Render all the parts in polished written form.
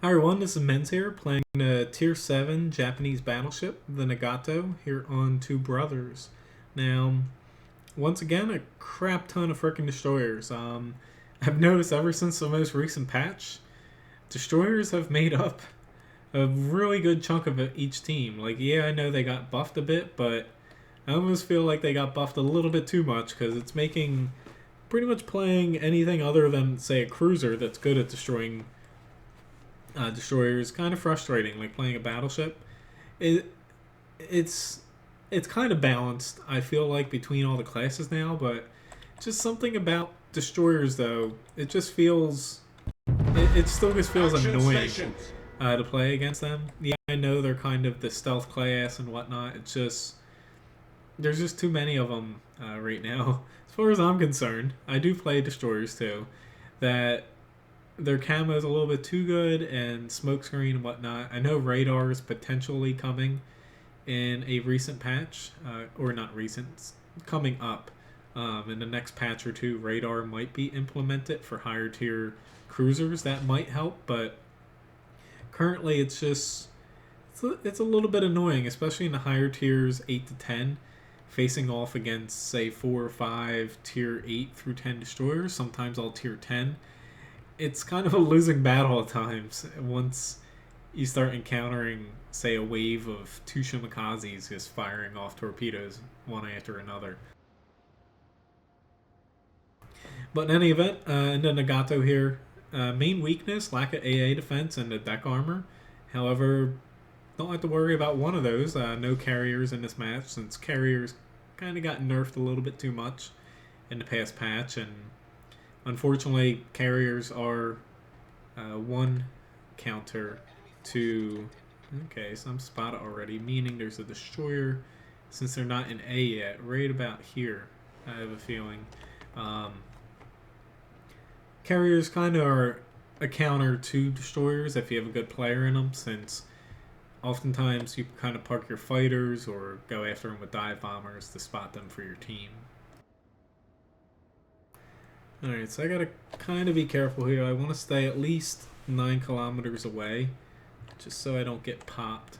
Hi everyone, this is Menz here, playing a Tier 7 Japanese battleship, the Nagato, here on Two Brothers. Now, once again, a crap ton of frickin' destroyers. I've noticed ever since the most recent patch, destroyers have made up a really good chunk of each team. Like, yeah, I know they got buffed a bit, but I almost feel like they got buffed a little bit too much, because it's making pretty much playing anything other than, say, a cruiser that's good at destroying destroyers kind of frustrating. Like playing a battleship, it it's it's kind of balanced. I feel like between all the classes now, but just something about destroyers though. It just feels it still just feels annoying to play against them. Yeah, I know they're kind of the stealth class and whatnot. It's just there's just too many of them right now. As far as I'm concerned, I do play destroyers too. That their camo is a little bit too good and smokescreen and whatnot. I know radar is potentially coming in a recent patch, or not recent, coming up. In the next patch or two, radar might be implemented for higher tier cruisers. That might help, but currently it's a little bit annoying, especially in the higher tiers 8 to 10, facing off against, say, 4 or 5 tier 8 through 10 destroyers, sometimes all tier 10. It's kind of a losing battle at times once you start encountering, say, a wave of two shimikazes just firing off torpedoes one after another. But in any event, in the Nagato here, main weakness, lack of AA defense and the deck armor. However, don't have to worry about one of those. No carriers in this match, since carriers kind of got nerfed a little bit too much in the past patch, and unfortunately, carriers are one counter to... Okay, so I'm spotted already, meaning there's a destroyer, since they're not in A yet, right about here, I have a feeling. Carriers kind of are a counter to destroyers if you have a good player in them, since oftentimes you kind of park your fighters or go after them with dive bombers to spot them for your team. Alright, so I gotta kind of be careful here. I want to stay at least 9 kilometers away, just so I don't get popped.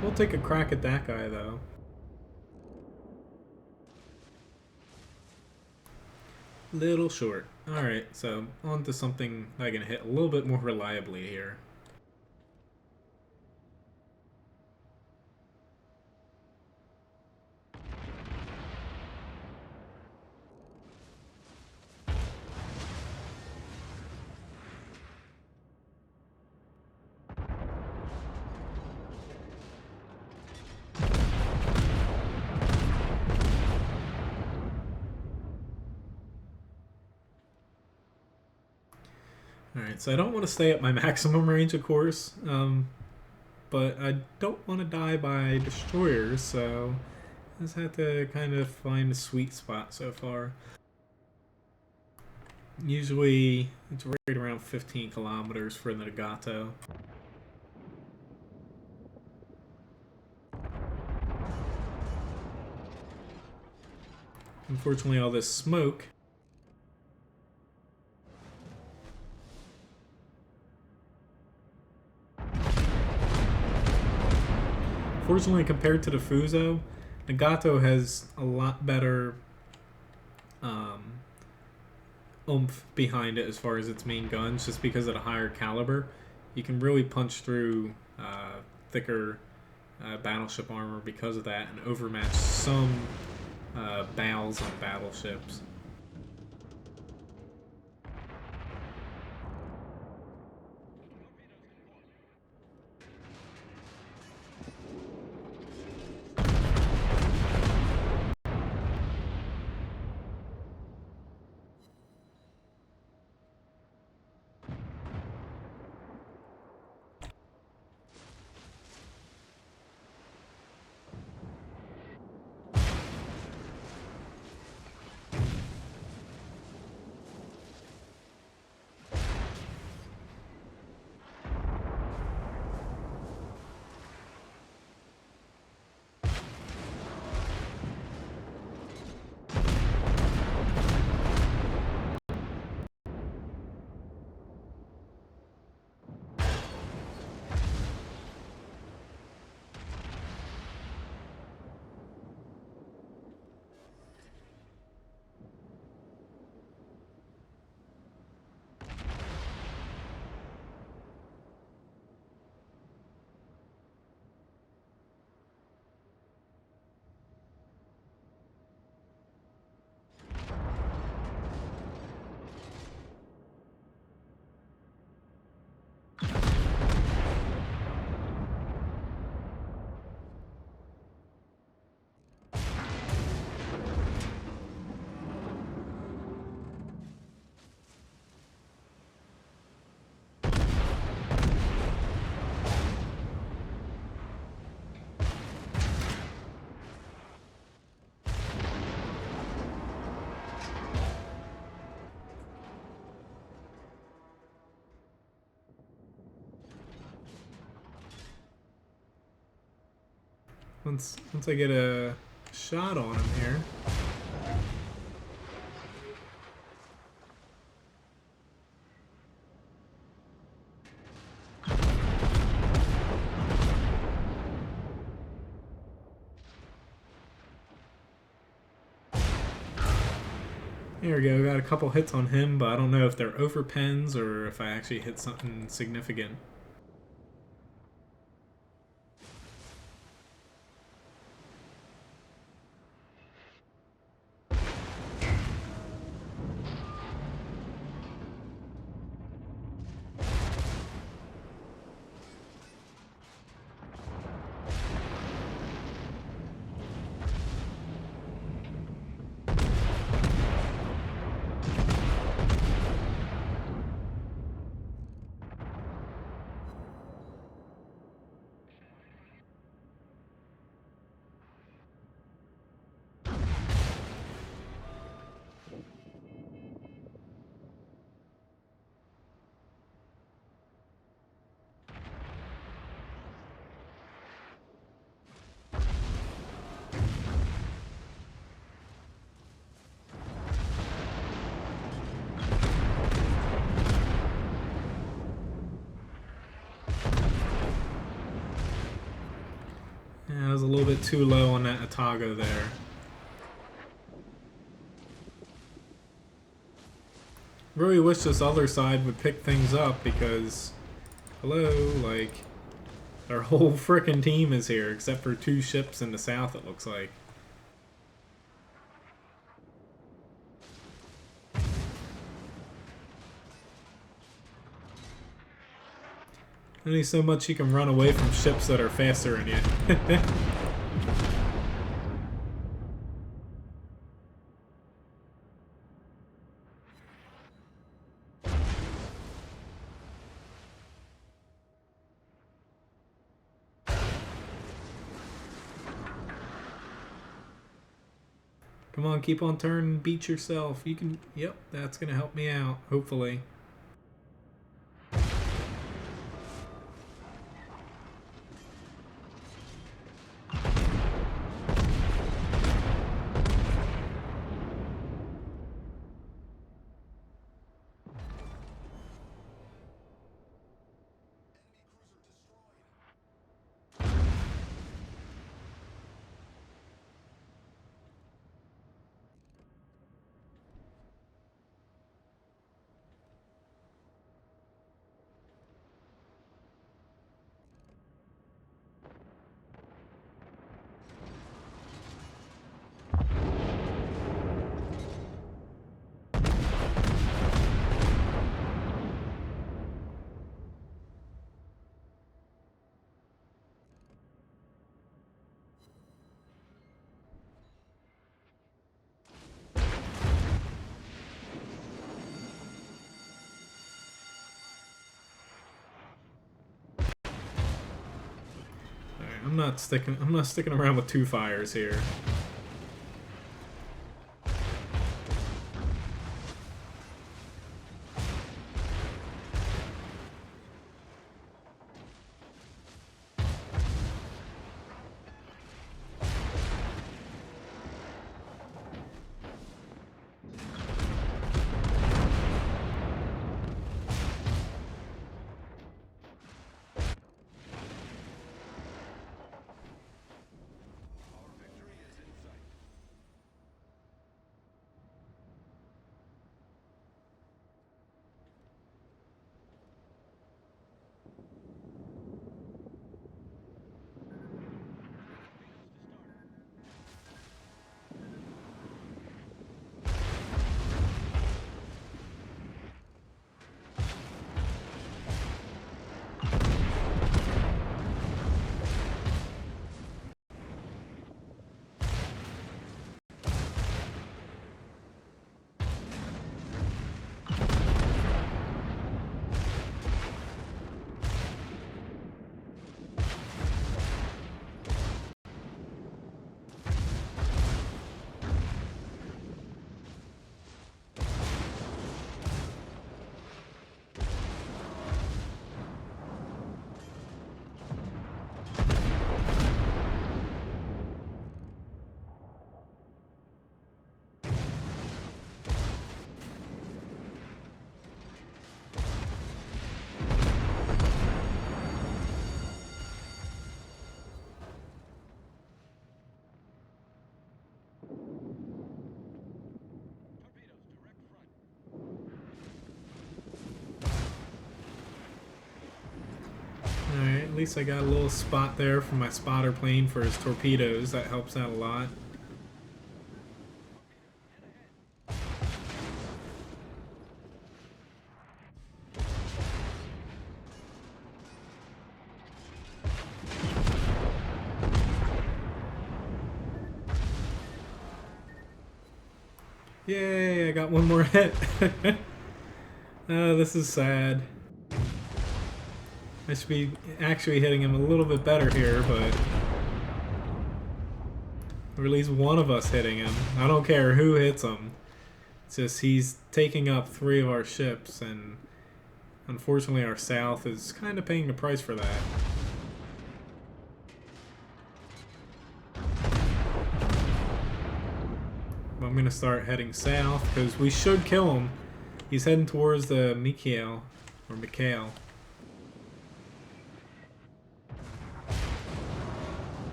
We'll take a crack at that guy, though. Little short. Alright, so on to something I can hit a little bit more reliably here. Alright, so I don't want to stay at my maximum range, of course, but I don't want to die by destroyers, so I just have to kind of find a sweet spot so far. Usually, it's right around 15 kilometers for the Nagato. Unfortunately, all this smoke... Fortunately, compared to the Fuso, Nagato has a lot better oomph behind it as far as its main guns, just because of the higher caliber. You can really punch through thicker battleship armor because of that, and overmatch some bows on battleships. Once I get a shot on him here. There we go, got a couple hits on him, but I don't know if they're over pens or if I actually hit something significant. Yeah, I was a little bit too low on that Atago there. Really wish this other side would pick things up because, hello, like, our whole frickin' team is here except for 2 ships in the south, it looks like. Only so much you can run away from ships that are faster than you. Come on, keep on turning, beat yourself. You can, yep, that's gonna help me out, hopefully. I'm not sticking around with 2 fires here. least I got a little spot there for my spotter plane for his torpedoes. That helps out a lot. Yay, I got one more hit. Oh, this is sad. I should be actually hitting him a little bit better here, but... or at least one of us hitting him. I don't care who hits him. It's just he's taking up 3 of our ships, and unfortunately our south is kind of paying the price for that. I'm going to start heading south, because we should kill him. He's heading towards the Mikhail.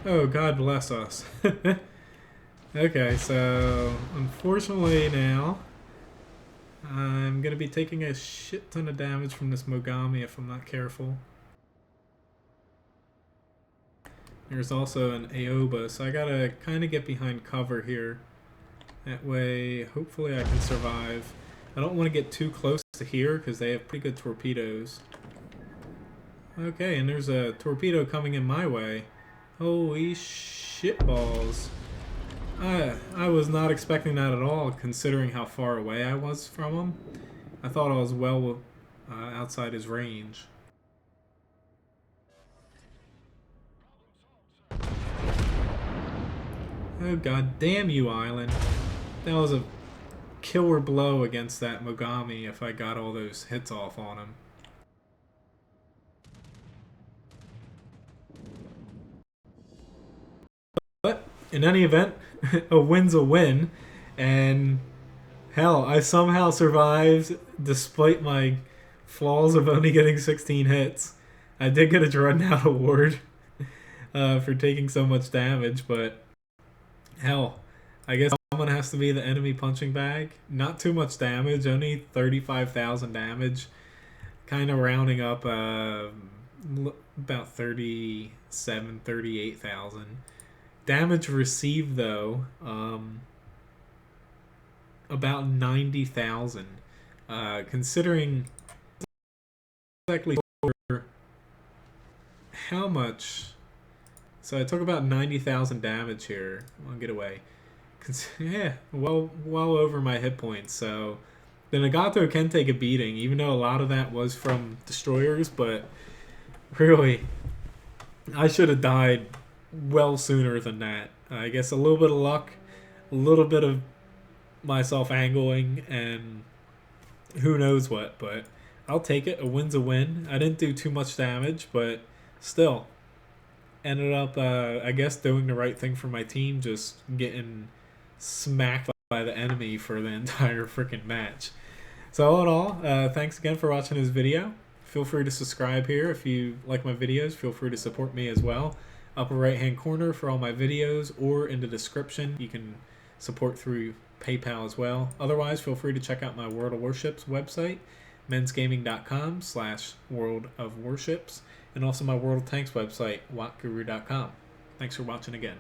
Oh, God bless us. Okay, so unfortunately now I'm going to be taking a shit ton of damage from this Mogami if I'm not careful. There's also an Aoba, so I gotta kind of get behind cover here. That way, hopefully I can survive. I don't want to get too close to here because they have pretty good torpedoes. Okay, and there's a torpedo coming in my way. Holy shitballs. I was not expecting that at all, considering how far away I was from him. I thought I was well outside his range. Oh, god damn you, island. That was a killer blow against that Mogami if I got all those hits off on him. But, in any event, a win's a win. And, hell, I somehow survived despite my flaws of only getting 16 hits. I did get a Dreadnought award for taking so much damage, but... hell, I guess someone has to be the enemy punching bag. Not too much damage, only 35,000 damage. Kind of rounding up about 37, 38,000. Damage received, though, about 90,000. Considering exactly how much... so I took about 90,000 damage here. I'll get away. Yeah, well over my hit points. So the Nagato can take a beating, even though a lot of that was from destroyers. But really, I should have died well sooner than that. I guess a little bit of luck, a little bit of myself angling, and who knows what. But I'll take it. A win's a win. I didn't do too much damage, but still. Ended up, I guess, doing the right thing for my team, just getting smacked by the enemy for the entire freaking match. So all in all, thanks again for watching this video. Feel free to subscribe here if you like my videos. Feel free to support me as well. Upper right hand corner for all my videos, or in the description you can support through PayPal as well. Otherwise, feel free to check out my World of Warships website, menzgaming.com/World of Warships. And also my World of Tanks website, wattguru.com. Thanks for watching again.